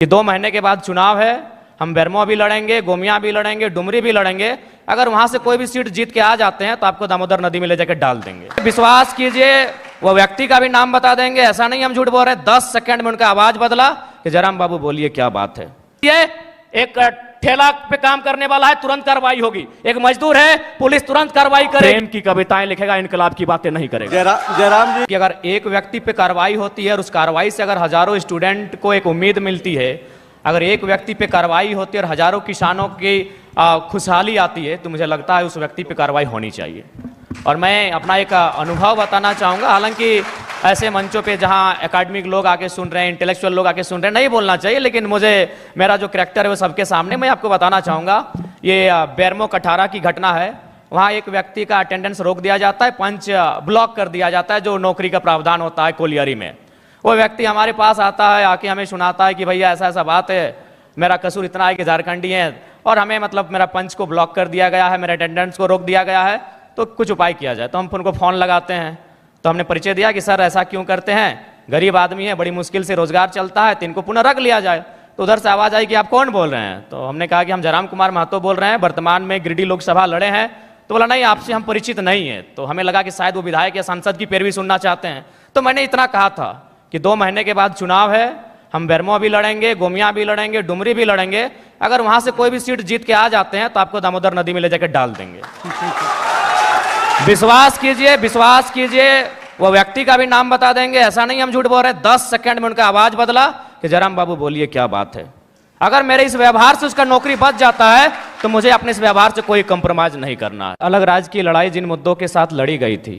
कि 2 महीने के बाद चुनाव है, हम बेरमो भी लड़ेंगे, गोमिया भी लड़ेंगे, डुमरी भी लड़ेंगे। अगर वहां से कोई भी सीट जीत के आ जाते हैं तो आपको दामोदर नदी में ले जाकर डाल देंगे। विश्वास कीजिए, वो व्यक्ति का भी नाम बता देंगे, ऐसा नहीं हम झूठ बोल रहे। 10 सेकंड में उनका आवाज बदला कि जयराम बाबू बोलिए क्या बात है। ये एक ठेला पे काम करने वाला है, तुरंत कार्रवाई होगी। एक मजदूर है, पुलिस तुरंत कार्रवाई करेगी। प्रेम की कविताएं लिखेगा, इनकलाब की बातें नहीं करेगा। जयराम जी, कि अगर एक व्यक्ति पे कार्रवाई होती है और उस कार्रवाई से अगर हजारों स्टूडेंट को एक उम्मीद मिलती है, अगर एक व्यक्ति पे कार्रवाई होती है और हजारों किसानों की खुशहाली आती है, तो मुझे लगता है उस व्यक्ति पे कार्रवाई होनी चाहिए। और मैं अपना एक अनुभव बताना चाहूँगा। हालांकि ऐसे मंचों पे जहाँ एकेडमिक लोग आके सुन रहे हैं, इंटेलेक्चुअल लोग आके सुन रहे हैं, नहीं बोलना चाहिए, लेकिन मुझे मेरा जो कैरेक्टर है वो सबके सामने मैं आपको बताना चाहूँगा। ये बेरमो कठारा की घटना है। वहाँ एक व्यक्ति का अटेंडेंस रोक दिया जाता है, पंच ब्लॉक कर दिया जाता है, जो नौकरी का प्रावधान होता है कोलियरी में। वो व्यक्ति हमारे पास आता है, आके हमें सुनाता है कि भैया ऐसा ऐसा बात है, मेरा कसूर इतना है कि झारखंडी है और हमें मतलब मेरा पंच को ब्लॉक कर दिया गया है, मेरे अटेंडेंस को रोक दिया गया है, तो कुछ उपाय किया जाए। तो हम उनको फ़ोन लगाते हैं, तो हमने परिचय दिया कि सर ऐसा क्यों करते हैं, गरीब आदमी है, बड़ी मुश्किल से रोजगार चलता है, तो इनको पुनः रख लिया जाए। तो उधर से आवाज़ आई कि आप कौन बोल रहे हैं। तो हमने कहा कि हम जयराम कुमार महतो बोल रहे हैं, वर्तमान में गिरिडीह लोकसभा लड़े हैं। तो बोला नहीं, आपसे हम परिचित नहीं है। तो हमें लगा कि शायद वो विधायक या सांसद की पैरवी सुनना चाहते हैं। तो मैंने इतना कहा था कि 2 महीने के बाद चुनाव है, हम बेरमो भी लड़ेंगे, गोमिया भी लड़ेंगे, डुमरी भी लड़ेंगे। अगर वहां से कोई भी सीट जीत के आ जाते हैं तो आपको दामोदर नदी में ले जाकर डाल देंगे। विश्वास कीजिए, वो व्यक्ति का भी नाम बता देंगे, ऐसा नहीं हम झूठ बोल रहे। 10 सेकंड में उनका आवाज बदला कि जयराम बाबू बोलिए क्या बात है। अगर मेरे इस व्यवहार से उसका नौकरी बच जाता है तो मुझे अपने इस व्यवहार से कोई कंप्रोमाइज नहीं करना है। अलग राज्य की लड़ाई जिन मुद्दों के साथ लड़ी गई थी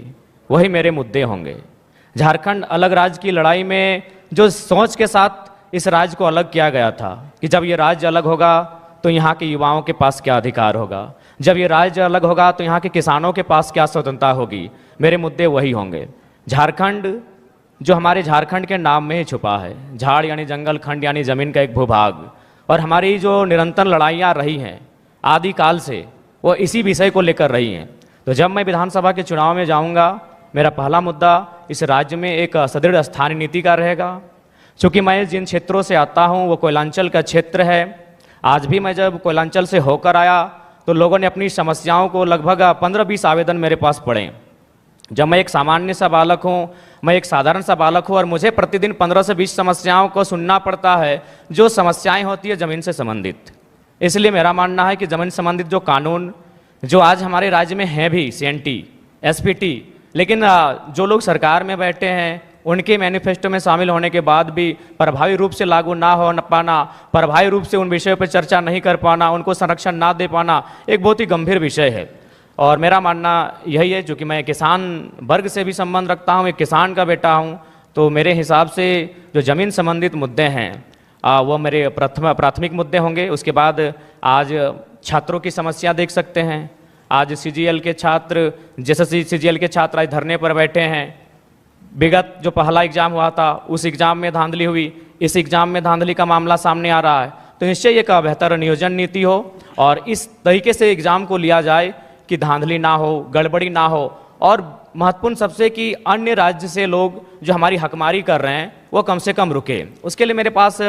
वही मेरे मुद्दे होंगे। झारखंड अलग राज्य की लड़ाई में जो सोच के साथ इस राज्य को अलग किया गया था कि जब ये राज्य अलग होगा तो यहाँ के युवाओं के पास क्या अधिकार होगा, जब ये राज्य अलग होगा तो यहाँ के किसानों के पास क्या स्वतंत्रता होगी, मेरे मुद्दे वही होंगे। झारखंड जो हमारे झारखंड के नाम में ही छुपा है, झाड़ यानी जंगल, खंड यानी जमीन का एक भूभाग, और हमारी जो निरंतर लड़ाइयाँ रही हैं आदिकाल से, वो इसी विषय को लेकर रही हैं। तो जब मैं विधानसभा के चुनाव में जाऊँगा, मेरा पहला मुद्दा इस राज्य में एक सुदृढ़ स्थानीय नीति का रहेगा। चूँकि मैं जिन क्षेत्रों से आता हूँ वो कोयलांचल का क्षेत्र है। आज भी मैं जब कोयलांचल से होकर आया तो लोगों ने अपनी समस्याओं को लगभग 15-20 आवेदन मेरे पास पड़े। जब मैं एक सामान्य सा बालक हूँ, मैं एक साधारण सा बालक हूँ और मुझे प्रतिदिन 15 से 20 समस्याओं को सुनना पड़ता है, जो समस्याएं होती है ज़मीन से संबंधित। इसलिए मेरा मानना है कि ज़मीन संबंधित जो कानून जो आज हमारे राज्य में हैं भी, CNT, SPT, लेकिन जो लोग सरकार में बैठे हैं उनके मैनिफेस्टो में शामिल होने के बाद भी प्रभावी रूप से लागू ना हो पाना, प्रभावी रूप से उन विषयों पर चर्चा नहीं कर पाना, उनको संरक्षण ना दे पाना एक बहुत ही गंभीर विषय है। और मेरा मानना यही है, जो कि मैं किसान वर्ग से भी संबंध रखता हूँ, एक किसान का बेटा हूँ, तो मेरे हिसाब से जो ज़मीन संबंधित मुद्दे हैं वो मेरे प्राथमिक मुद्दे होंगे। उसके बाद आज छात्रों की समस्या देख सकते हैं। आज CGL के छात्र, जैसे CGL के छात्र आज धरने पर बैठे हैं। विगत जो पहला एग्जाम हुआ था उस एग्जाम में धांधली हुई, इस एग्जाम में धांधली का मामला सामने आ रहा है। तो निश्चय एक बेहतर नियोजन नीति हो और इस तरीके से एग्जाम को लिया जाए कि धांधली ना हो, गड़बड़ी ना हो, और महत्वपूर्ण सबसे कि अन्य राज्य से लोग जो हमारी हकमारी कर रहे हैं वो कम से कम रुके। उसके लिए मेरे पास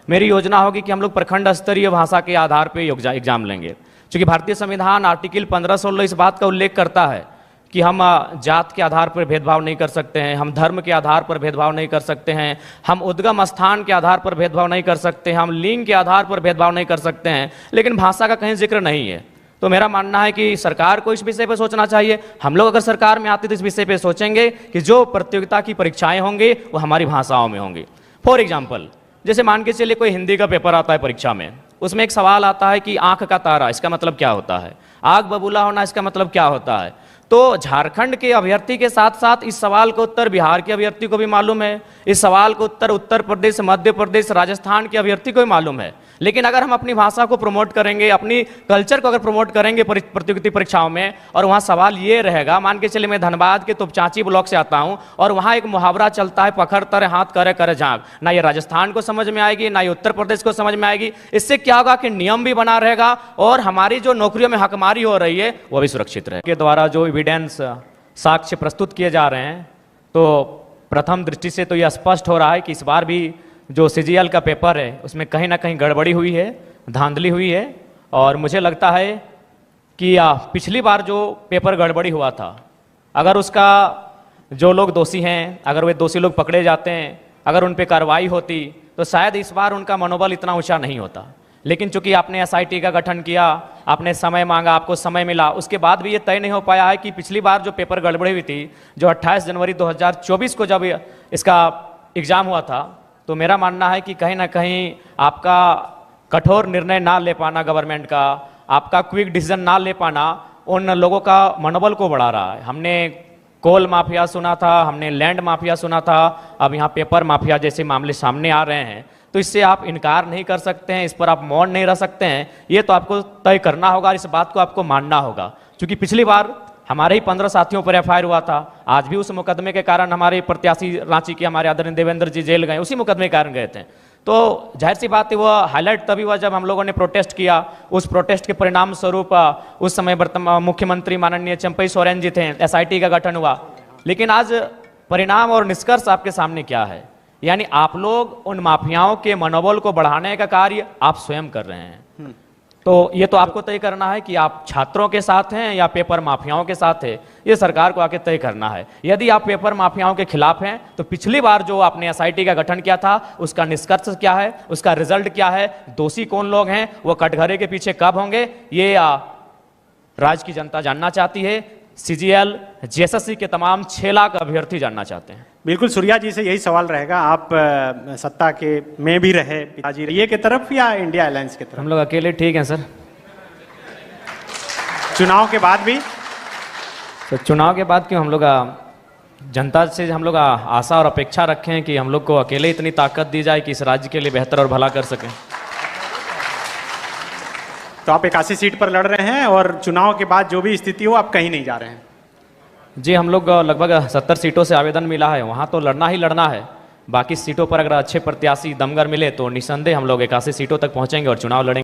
मेरी योजना होगी कि हम लोग प्रखंड स्तरीय भाषा के आधार पर एग्जाम लेंगे। क्योंकि भारतीय संविधान आर्टिकल 1516 इस बात का उल्लेख करता है कि हम जात के आधार पर भेदभाव नहीं कर सकते हैं, हम धर्म के आधार पर भेदभाव नहीं कर सकते हैं, हम उद्गम स्थान के आधार पर भेदभाव नहीं कर सकते हैं, हम लिंग के आधार पर भेदभाव नहीं कर सकते हैं, लेकिन भाषा का कहीं जिक्र नहीं है। तो मेरा मानना है कि सरकार को इस विषय पर सोचना चाहिए। हम लोग अगर सरकार में आते तो इस विषय पर सोचेंगे कि जो प्रतियोगिता की परीक्षाएं होंगी वो हमारी भाषाओं में होंगी। फॉर एग्जाम्पल, जैसे मान के चलिए कोई हिंदी का पेपर आता है परीक्षा में, उसमें एक सवाल आता है कि आंख का तारा इसका मतलब क्या होता है, आग बबूला होना इसका मतलब क्या होता है। तो झारखंड के अभ्यर्थी के साथ साथ इस सवाल का उत्तर बिहार के अभ्यर्थी को भी मालूम है, इस सवाल का उत्तर उत्तर प्रदेश, मध्य प्रदेश, राजस्थान के अभ्यर्थी को भी मालूम है। लेकिन अगर हम अपनी भाषा को प्रमोट करेंगे, अपनी कल्चर को अगर प्रमोट करेंगे प्रतियोगिता परीक्षाओं में, और वहाँ सवाल ये रहेगा, मान के चलिए मैं धनबाद के तुपचांची ब्लॉक से आता हूँ और वहाँ एक मुहावरा चलता है, पखड़ तर हाथ करे करे झाँक, ना ये राजस्थान को समझ में आएगी ना ये उत्तर प्रदेश को समझ में आएगी। इससे क्या होगा कि नियम भी बना रहेगा और हमारी जो नौकरियों में हकमारी हो रही है वो भी सुरक्षित रहे। के द्वारा जो एविडेंस साक्ष्य प्रस्तुत किए जा रहे हैं, तो प्रथम दृष्टि से तो यह स्पष्ट हो रहा है कि इस बार भी जो सीजीएल का पेपर है उसमें कहीं ना कहीं गड़बड़ी हुई है, धांधली हुई है। और मुझे लगता है कि पिछली बार जो पेपर गड़बड़ी हुआ था, अगर उसका जो लोग दोषी हैं, अगर वे दोषी लोग पकड़े जाते हैं, अगर उन पर कार्रवाई होती, तो शायद इस बार उनका मनोबल इतना ऊंचा नहीं होता। लेकिन चूंकि आपने एसआईटी का गठन किया, आपने समय मांगा, आपको समय मिला, उसके बाद भी ये तय नहीं हो पाया है कि पिछली बार जो पेपर गड़बड़ी हुई थी, जो 28 जनवरी 2024 को जब इसका एग्ज़ाम हुआ था, तो मेरा मानना है कि कहीं ना कहीं आपका कठोर निर्णय ना ले पाना गवर्नमेंट का, आपका क्विक डिसीजन ना ले पाना उन लोगों का मनोबल को बढ़ा रहा है। हमने कोल माफिया सुना था, हमने लैंड माफिया सुना था, अब यहाँ पेपर माफिया जैसे मामले सामने आ रहे हैं। तो इससे आप इनकार नहीं कर सकते हैं, इस पर आप मौन नहीं रह सकते हैं। ये तो आपको तय करना होगा, इस बात को आपको मानना होगा। क्योंकि पिछली बार हमारे ही 15 साथियों पर एफआईआर हुआ था, आज भी उस मुकदमे के कारण हमारे प्रत्याशी रांची के हमारे आदरणीय देवेंद्र जी जेल गए, उसी मुकदमे के कारण गए थे। तो जाहिर सी बात है वो हाईलाइट तभी हुआ जब हम लोगों ने प्रोटेस्ट किया। उस प्रोटेस्ट के परिणाम स्वरूप उस समय वर्तमान मुख्यमंत्री माननीय चंपई सोरेन जी थे, एसआईटी का गठन हुआ। लेकिन आज परिणाम और निष्कर्ष आपके सामने क्या है? यानी आप लोग उन माफियाओं के मनोबल को बढ़ाने का कार्य आप स्वयं कर रहे हैं। तो ये तो आपको तय करना है कि आप छात्रों के साथ हैं या पेपर माफियाओं के साथ है, ये सरकार को आके तय करना है। यदि आप पेपर माफियाओं के खिलाफ हैं, तो पिछली बार जो आपने एसआईटी का गठन किया था, उसका निष्कर्ष क्या है, उसका रिजल्ट क्या है, दोषी कौन लोग हैं, वो कटघरे के पीछे कब होंगे, ये राज्य की जनता जानना चाहती है। सीजीएल जेएसएससी के तमाम 6 लाख अभ्यर्थी जानना चाहते हैं। बिल्कुल, सूर्या जी से यही सवाल रहेगा। आप सत्ता के में भी रहे, पिताजी ये की तरफ या इंडिया अलायंस की तरफ? हम लोग अकेले ठीक हैं सर। चुनाव के बाद भी? तो चुनाव के बाद क्यों, हम लोग जनता से हम लोग आशा और अपेक्षा रखें हैं कि हम लोग को अकेले इतनी ताकत दी जाए कि इस राज्य के लिए बेहतर और भला कर सकें। तो आप 81 सीट पर लड़ रहे हैं और चुनाव के बाद जो भी स्थिति हो आप कहीं नहीं जा रहे हैं? जी, हम लोग लगभग 70 सीटों से आवेदन मिला है, वहाँ तो लड़ना ही लड़ना है। बाकी सीटों पर अगर अच्छे प्रत्याशी दमगर मिले तो निसंदेह हम लोग 81 सीटों तक पहुँचेंगे और चुनाव लड़ेंगे।